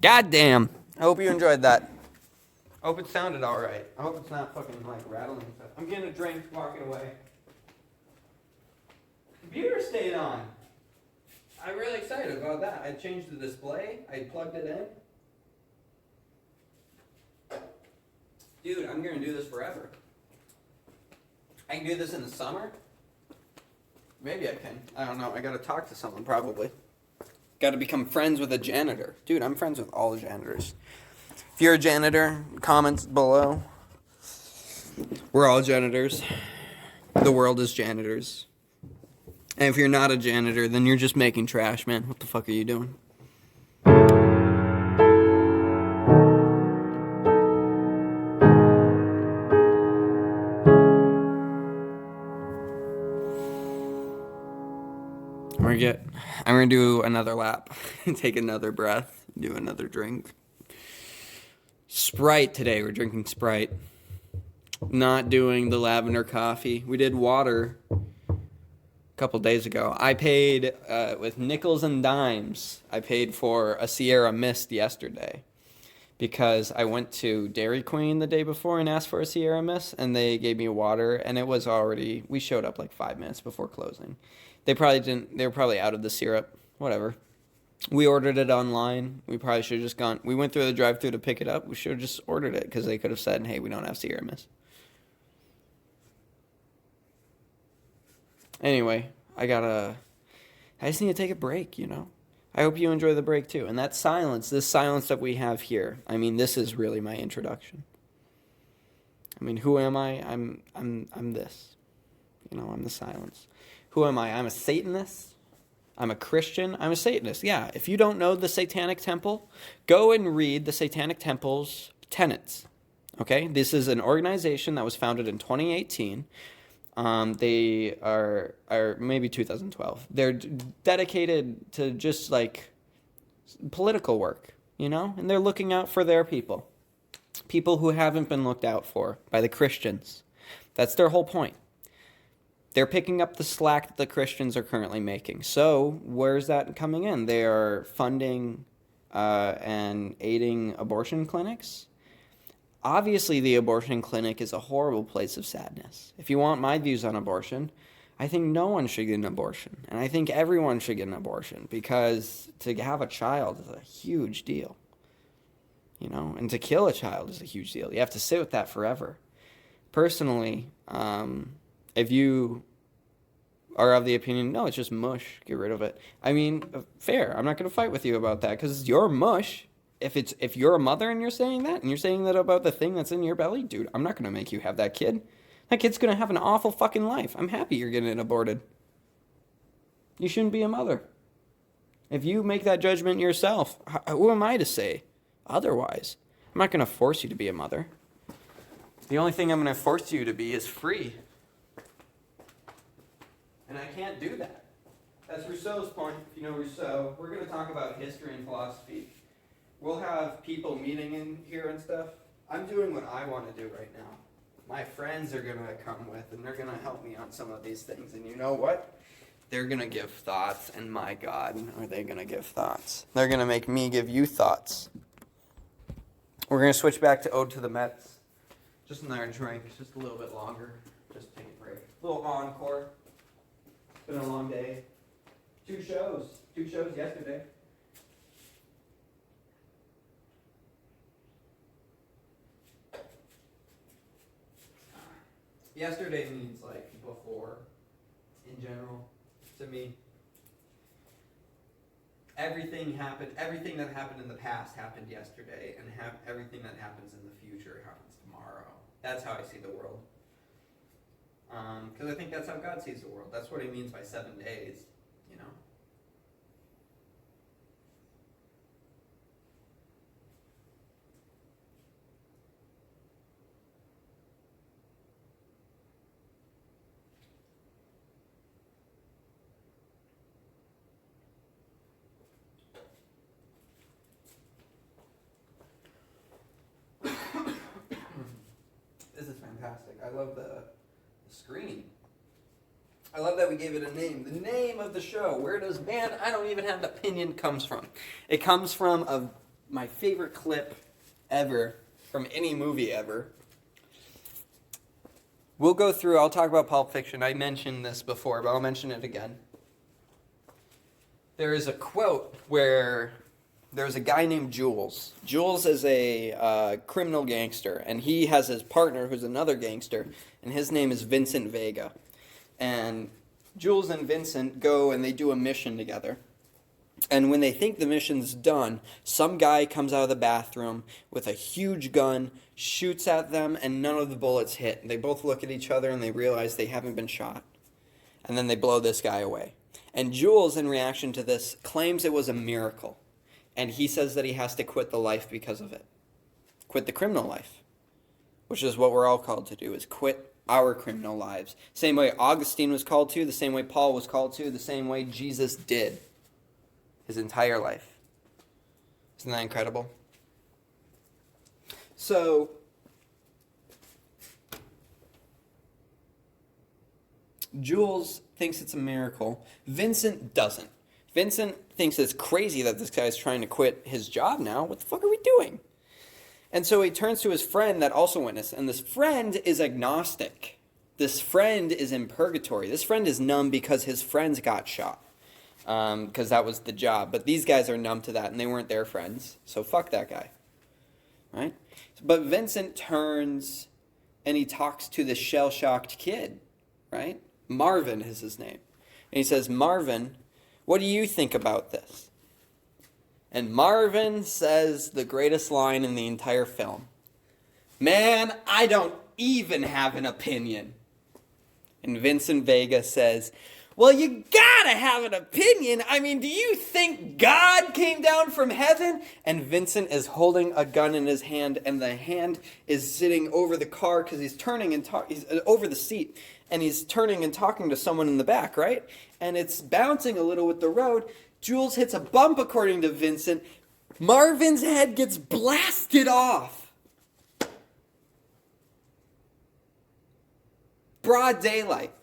God damn. I hope you enjoyed that. I hope it sounded alright. I hope it's not fucking like rattling stuff. I'm getting a drink, walking away. Computer stayed on. I'm really excited about that. I changed the display. I plugged it in. Dude, I'm gonna do this forever. I can do this in the summer. Maybe I can. I don't know. I gotta talk to someone probably. Gotta become friends with a janitor. Dude, I'm friends with all the janitors. If you're a janitor, comments below. We're all janitors. The world is janitors. And if you're not a janitor, then you're just making trash, man. What the fuck are you doing? I'm gonna do another lap. Take another breath. Do another drink. Sprite today. We're drinking Sprite. Not doing the lavender coffee. We did water a couple days ago. I paid with nickels and dimes. I paid for a Sierra Mist yesterday because I went to Dairy Queen the day before and asked for a Sierra Mist, and they gave me water, and it was already, we showed up like 5 minutes before closing. They were probably out of the syrup, whatever. We ordered it online. We probably should have just gone, we went through the drive-thru to pick it up. We should have just ordered it because they could have said, hey, we don't have Sierra Mist. Anyway, I just need to take a break, you know? I hope you enjoy the break too. And that silence, this silence that we have here, I mean, this is really my introduction. I mean, who am I? I'm this. You know, I'm the silence. Who am I? I'm a Satanist. I'm a Christian. I'm a Satanist. Yeah, if you don't know the Satanic Temple, go and read the Satanic Temple's tenets. Okay? This is an organization that was founded in 2018. They are maybe 2012. They're dedicated to just like political work, you know? And they're looking out for their people. People who haven't been looked out for by the Christians. That's their whole point. They're picking up the slack that the Christians are currently making. So where's that coming in? They are funding and aiding abortion clinics. Obviously, the abortion clinic is a horrible place of sadness. If you want my views on abortion, I think no one should get an abortion. And I think everyone should get an abortion because to have a child is a huge deal. You know, and to kill a child is a huge deal. You have to sit with that forever. Personally, if you are of the opinion, no, it's just mush, get rid of it. I mean, fair. I'm not going to fight with you about that because you're mush. If you're a mother and you're saying that about the thing that's in your belly, dude, I'm not going to make you have that kid. That kid's going to have an awful fucking life. I'm happy you're getting it aborted. You shouldn't be a mother. If you make that judgment yourself, who am I to say otherwise? I'm not going to force you to be a mother. The only thing I'm going to force you to be is free. And I can't do that. That's Rousseau's point. If you know Rousseau, we're going to talk about history and philosophy. We'll have people meeting in here and stuff. I'm doing what I want to do right now. My friends are going to come with, and they're going to help me on some of these things. And you know what? They're going to give thoughts, and my God, are they going to give thoughts. They're going to make me give you thoughts. We're going to switch back to Ode to the Mets. Just another drink, just a little bit longer. Just take a break. Little encore. It's been a long day. Two shows yesterday. Yesterday means like before, in general, to me. Everything that happened in the past happened yesterday, and everything that happens in the future happens tomorrow. That's how I see the world. Because I think that's how God sees the world. That's what he means by 7 days, you know. This is fantastic. I love the screen. I love that we gave it a name. The name of the show, where does Man, I Don't Even Have an Opinion comes from? It comes from my favorite clip ever, from any movie ever. We'll go through, I'll talk about Pulp Fiction. I mentioned this before, but I'll mention it again. There is a quote where there's a guy named Jules. Jules is a criminal gangster, and he has his partner who's another gangster, and his name is Vincent Vega. And Jules and Vincent go and they do a mission together. And when they think the mission's done, some guy comes out of the bathroom with a huge gun, shoots at them, and none of the bullets hit. They both look at each other and they realize they haven't been shot. And then they blow this guy away. And Jules, in reaction to this, claims it was a miracle. And he says that he has to quit the life because of it. Quit the criminal life. Which is what we're all called to do, is quit our criminal lives. Same way Augustine was called to, the same way Paul was called to, the same way Jesus did his entire life. Isn't that incredible? So, Jules thinks it's a miracle. Vincent doesn't. Vincent thinks it's crazy that this guy's trying to quit his job now. What the fuck are we doing? And so he turns to his friend that also witnessed, and this friend is agnostic. This friend is in purgatory. This friend is numb because his friends got shot, because that was the job. But these guys are numb to that, and they weren't their friends, so fuck that guy, right? But Vincent turns, and he talks to the shell-shocked kid, right? Marvin is his name. And he says, Marvin, what do you think about this? And Marvin says the greatest line in the entire film. Man, I don't even have an opinion. And Vincent Vega says, well, you gotta have an opinion. I mean, do you think God came down from heaven? And Vincent is holding a gun in his hand, and the hand is sitting over the car because he's turning and he's over the seat, and he's turning and talking to someone in the back, right? And it's bouncing a little with the road. Jules hits a bump, according to Vincent. Marvin's head gets blasted off. Broad daylight.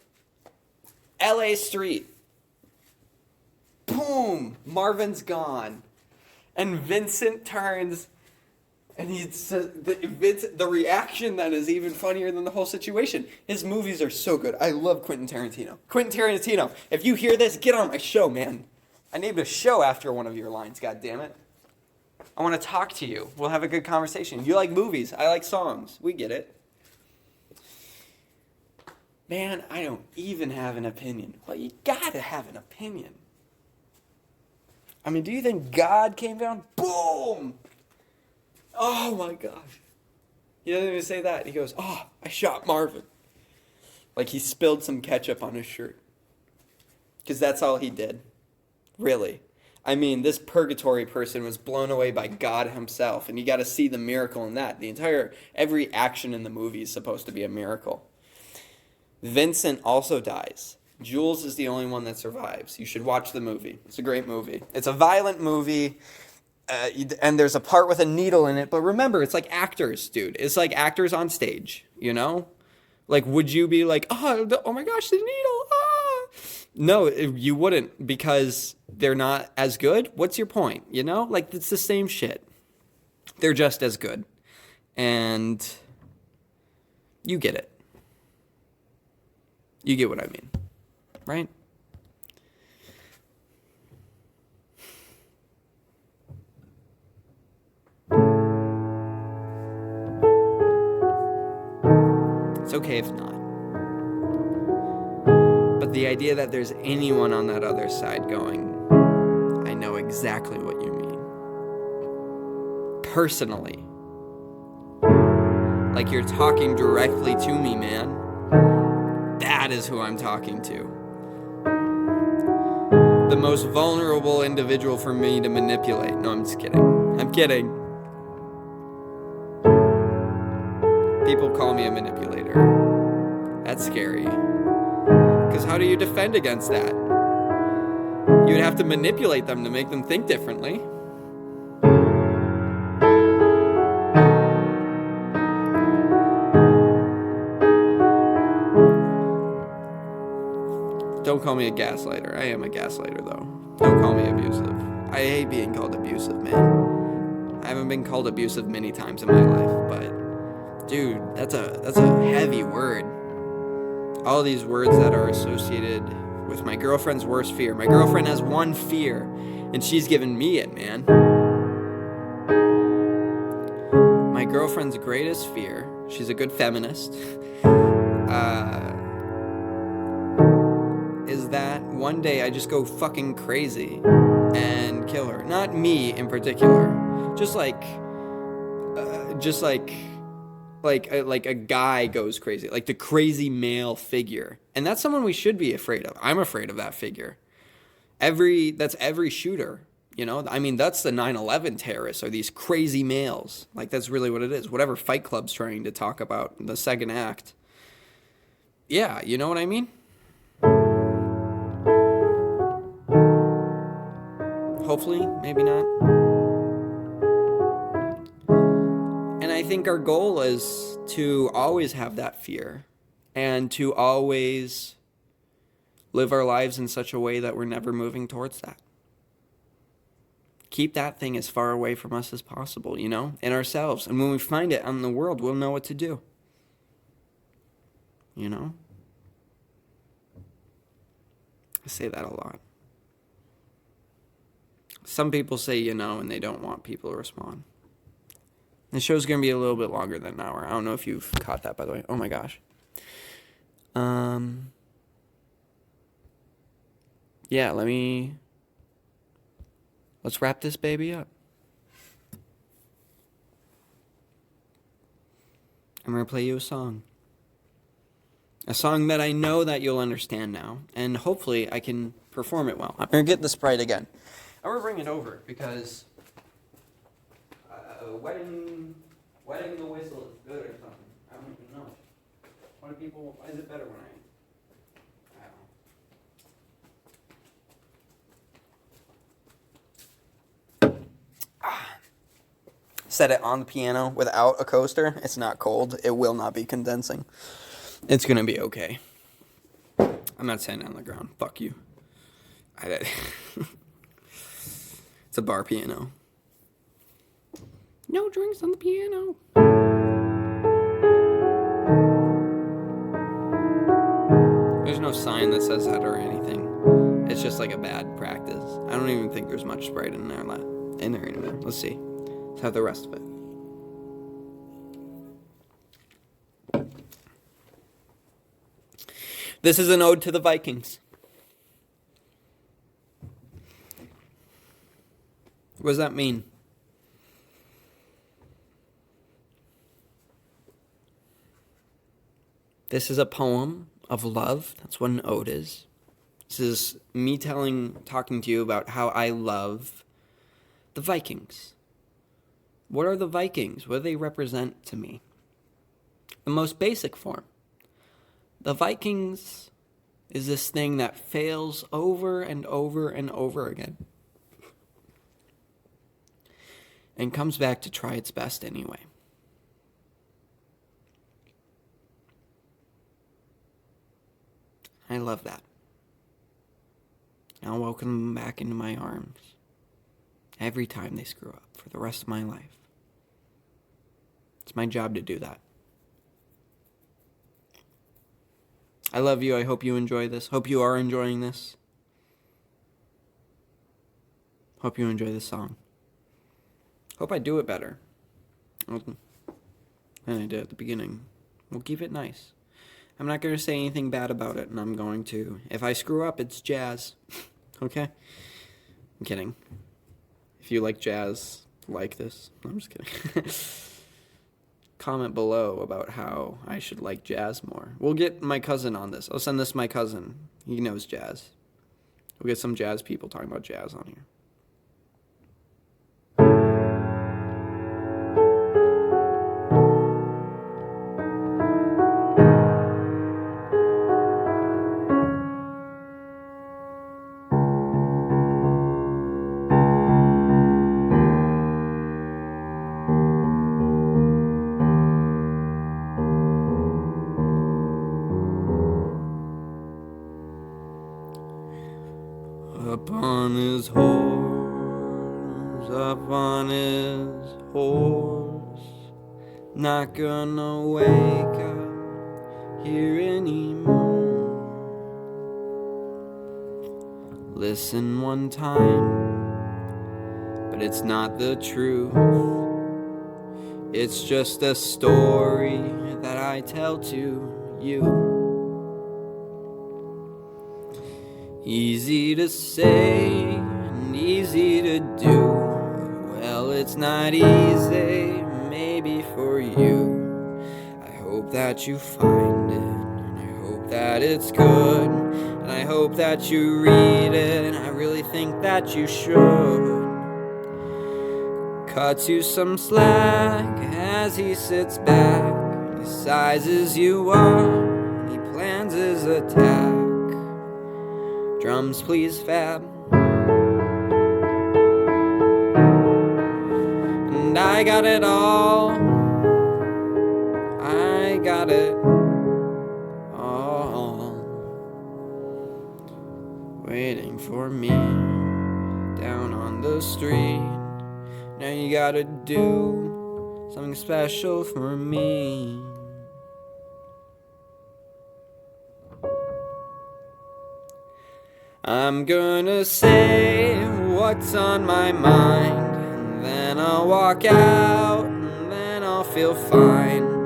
LA street. Boom! Marvin's gone. And Vincent turns, and he says, the reaction that is even funnier than the whole situation. His movies are so good. I love Quentin Tarantino. Quentin Tarantino, if you hear this, get on my show, man. I named a show after one of your lines, goddammit. I want to talk to you. We'll have a good conversation. You like movies. I like songs. We get it. Man, I don't even have an opinion. Well, you gotta have an opinion. I mean, do you think God came down? Boom! Oh my gosh. He doesn't even say that. He goes, oh, I shot Marvin. Like he spilled some ketchup on his shirt. Because that's all he did. Really. I mean, this purgatory person was blown away by God himself, and you got to see the miracle in that. Every action in the movie is supposed to be a miracle. Vincent also dies. Jules is the only one that survives. You should watch the movie. It's a great movie. It's a violent movie, and there's a part with a needle in it, but remember, it's like actors, dude. It's like actors on stage, you know? Like, would you be like, oh my gosh, the needle, No, you wouldn't, because they're not as good. What's your point, you know? Like, it's the same shit. They're just as good. And you get it. You get what I mean, right? It's okay if not. But the idea that there's anyone on that other side going, I know exactly what you mean. Personally. Like you're talking directly to me, man. That is who I'm talking to. The most vulnerable individual for me to manipulate. No, I'm just kidding. I'm kidding. People call me a manipulator. That's scary. Because how do you defend against that? You'd have to manipulate them to make them think differently. Don't call me a gaslighter. I am a gaslighter, though. Don't call me abusive. I hate being called abusive, man. I haven't been called abusive many times in my life, but dude, that's a heavy word. All these words that are associated with my girlfriend's worst fear. My girlfriend has one fear, and she's given me it, man. My girlfriend's greatest fear, she's a good feminist, is that one day I just go fucking crazy and kill her. Not me in particular. Just like a guy goes crazy, like the crazy male figure. And that's someone we should be afraid of. I'm afraid of that figure. That's every shooter, you know? I mean, that's the 9/11 terrorists, are these crazy males. Like, that's really what it is. Whatever Fight Club's trying to talk about in the second act. Yeah, you know what I mean? Hopefully, maybe not. And I think our goal is to always have that fear and to always live our lives in such a way that we're never moving towards that. Keep that thing as far away from us as possible, you know, and ourselves. And when we find it out in the world, we'll know what to do. You know? I say that a lot. Some people say you know, and they don't want people to respond. The show's going to be a little bit longer than an hour. I don't know if you've caught that, by the way. Oh my gosh. Yeah, let's wrap this baby up. I'm going to play you a song. A song that I know that you'll understand now, and hopefully I can perform it well. I'm going to get the Sprite again. I'm going to bring it over because wetting the whistle is good or something. I don't even know. Why is it better when I don't know. Set it on the piano without a coaster. It's not cold. It will not be condensing. It's going to be okay. I'm not saying on the ground. Fuck you. It's a bar piano. No drinks on the piano. There's no sign that says that or anything. It's just like a bad practice. I don't even think there's much Sprite in there anymore. Let's see. Let's have the rest of it. This is an ode to the Vikings. What does that mean? This is a poem of love. That's what an ode is. This is me talking to you about how I love the Vikings. What are the Vikings? What do they represent to me? The most basic form. The Vikings is this thing that fails over and over and over again. And comes back to try its best anyway. I love that. I'll welcome them back into my arms every time they screw up for the rest of my life. It's my job to do that. I love you. I hope you enjoy this. Hope you are enjoying this. Hope you enjoy this song. Hope I do it better than I did at the beginning. We'll keep it nice. I'm not going to say anything bad about it, and I'm going to. If I screw up, it's jazz. Okay? I'm kidding. If you like jazz like this, no, I'm just kidding. Comment below about how I should like jazz more. We'll get my cousin on this. I'll send this to my cousin. He knows jazz. We'll get some jazz people talking about jazz on here. Up on his horse, not gonna wake up here anymore. Listen one time, but it's not the truth. It's just a story that I tell to you. Easy to say and easy to do. Well, it's not easy, maybe for you. I hope that you find it, and I hope that it's good, and I hope that you read it, and I really think that you should. Cut you some slack as he sits back, he sizes you up, and he plans his attack. Drums please, Fab. And I got it all. I got it all. Waiting for me down on the street. Now you gotta do something special for me. I'm gonna say what's on my mind, and then I'll walk out, and then I'll feel fine.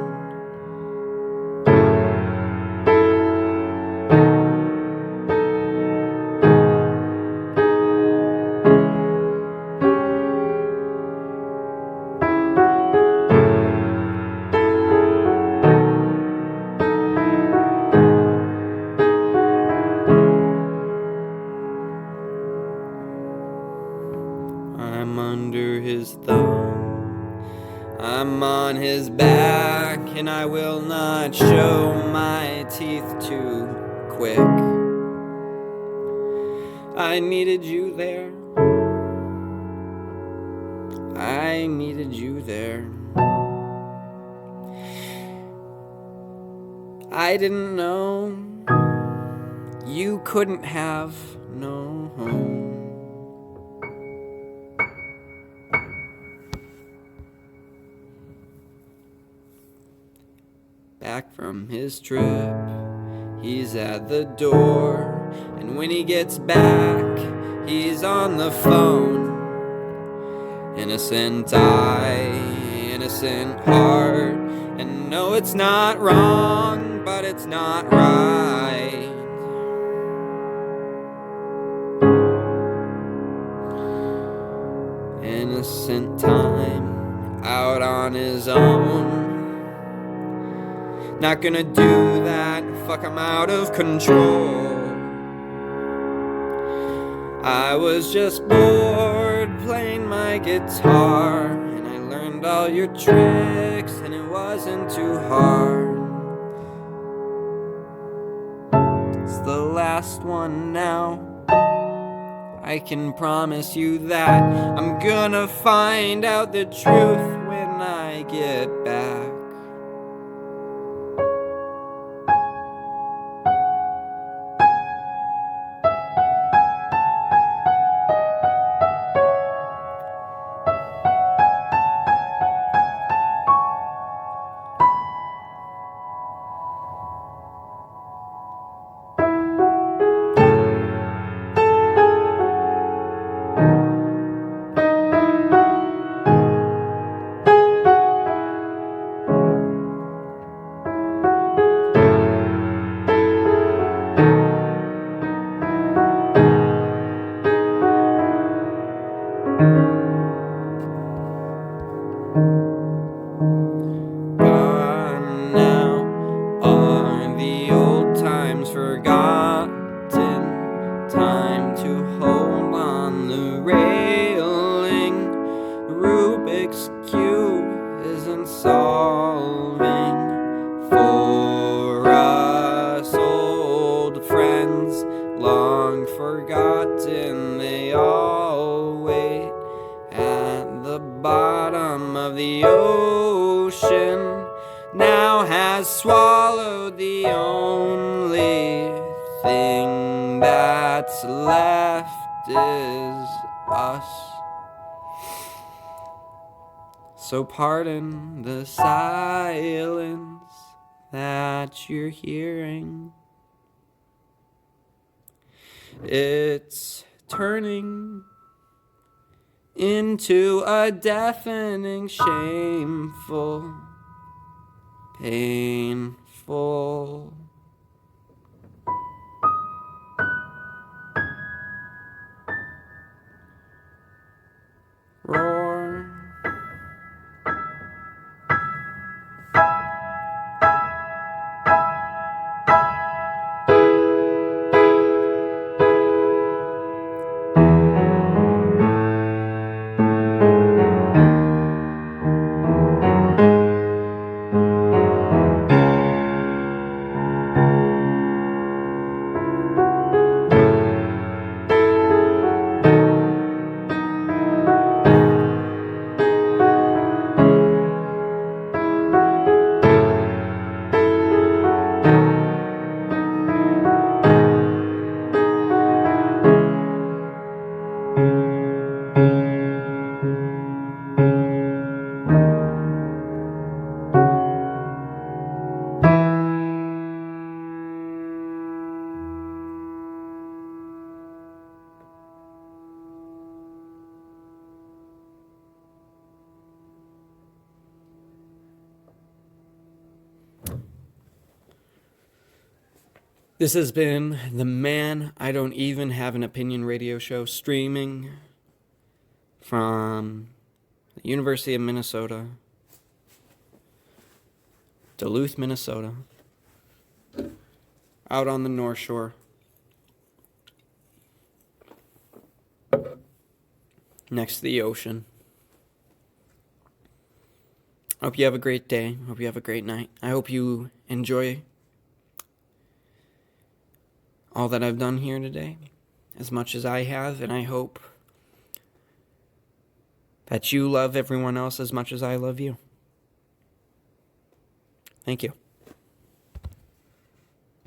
I'm under his thumb, I'm on his back, and I will not show my teeth too quick. I needed you there, I needed you there. I didn't know you couldn't have no home. Back from his trip, he's at the door, and when he gets back, he's on the phone. Innocent eye, innocent heart, and no, it's not wrong, but it's not right. Innocent time, out on his own. Not gonna do that, fuck, I'm out of control. I was just bored playing my guitar, and I learned all your tricks, and it wasn't too hard. It's the last one now, I can promise you that. I'm gonna find out the truth when I get back. forgotten. Time to hold on the railing. Rubik's Cube isn't solving for us old friends, long forgotten. They all wait at the bottom of the ocean. Now has swallowed the only thing that's left is us. So pardon the silence that you're hearing. It's turning into a deafening, shameful, painful roar. This has been the Man I Don't Even Have an Opinion radio show, streaming from the University of Minnesota, Duluth, Minnesota, out on the North Shore, next to the ocean. I hope you have a great day. I hope you have a great night. I hope you enjoy all that I've done here today as much as I have, and I hope that you love everyone else as much as I love you. Thank you.